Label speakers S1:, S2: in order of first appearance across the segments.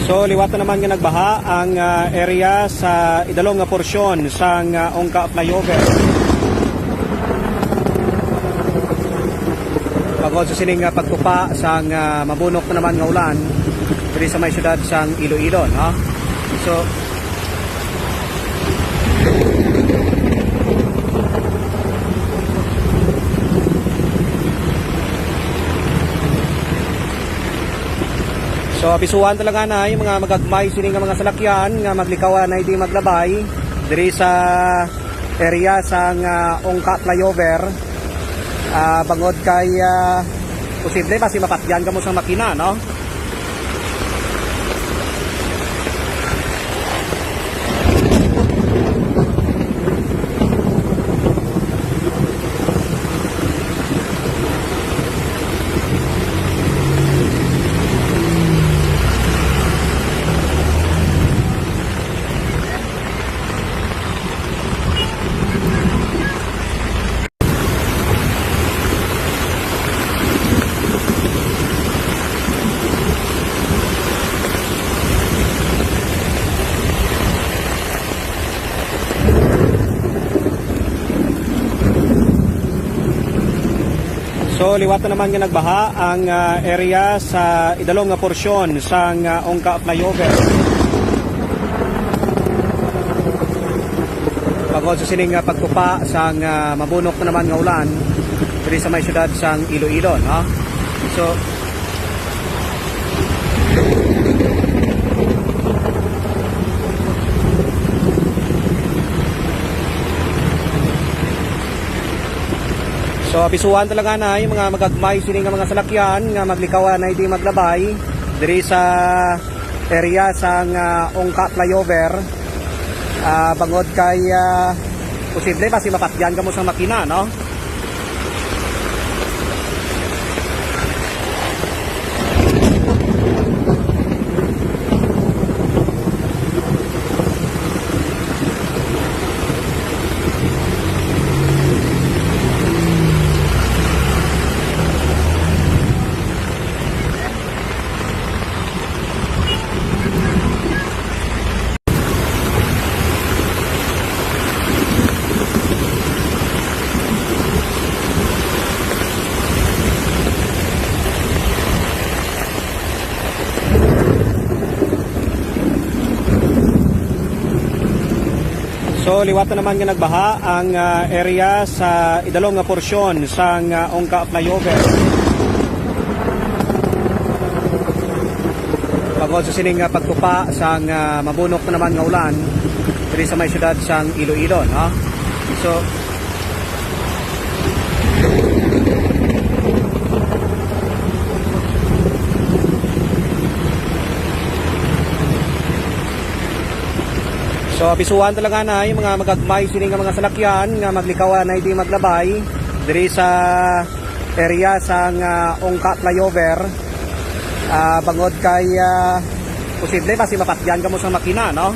S1: So liwat na naman nga nagbaha ang area sa idalong nga porsyon sang Ongka Flyover. Pagod sa sining pagtupa sang mabunok na naman nga ulan diri sa may syudad sang Iloilo, no? So So abisuhan talaga na yung mga magagmay sining nga mga salakyan nga maglikawan na hindi maglabay diri sa area sang Ongka Flyover. Bangod kay posible basi mapatyan ka mo sa makina, no? So liwat na naman nga nagbaha ang area sa idalong nga porsyon sang Ongka Flyover. Pagod sa sining pagtupa sang mabunok na naman nga ulan diri sa may syudad sang Iloilo, no? So So abisuhan talaga na yung mga magagmay sining nga mga salakyan nga maglikawan na hindi maglabay diri sa area sang Ongka Flyover. Bangod kay posible basi mapatyan ka mo sa makina, no? So liwat na naman nga nagbaha ang area sa idalong nga porsyon sang Ongka Flyover. Pagod sa sining pagtupa sang mabunok na naman nga ulan diri sa may syudad sang Iloilo, no? So So abisuhan talaga na yung mga magagmay sining nga mga salakyan nga maglikawan na hindi maglabay diri sa area sang Ongka Flyover. Bangod kay posible basi mapatyan ka mo sa makina, no?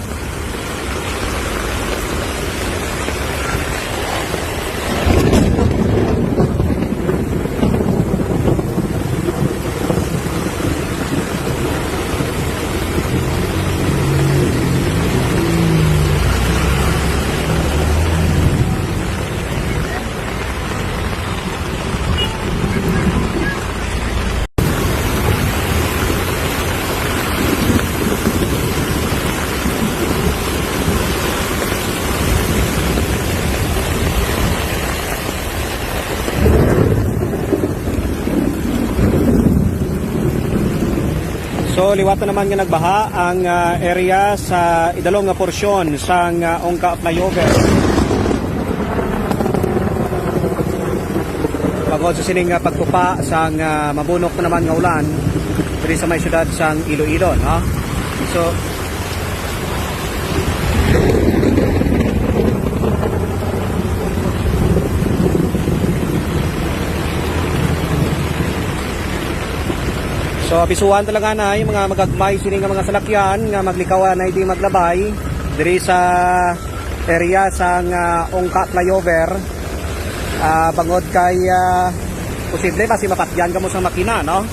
S1: So liwat na naman nga nagbaha ang area sa idalong nga porsyon sang Ongka Flyover. Pagod sa sining pagtupa sang mabunok na naman nga ulan diri sa may syudad sang Iloilo, no? So So abisuhan talaga na yung mga magagmay sining nga mga salakyan nga maglikawan na hindi maglabay diri sa area sang Ongka Flyover. Bangod kay posible basi mapatyan ka mo sa makina, no?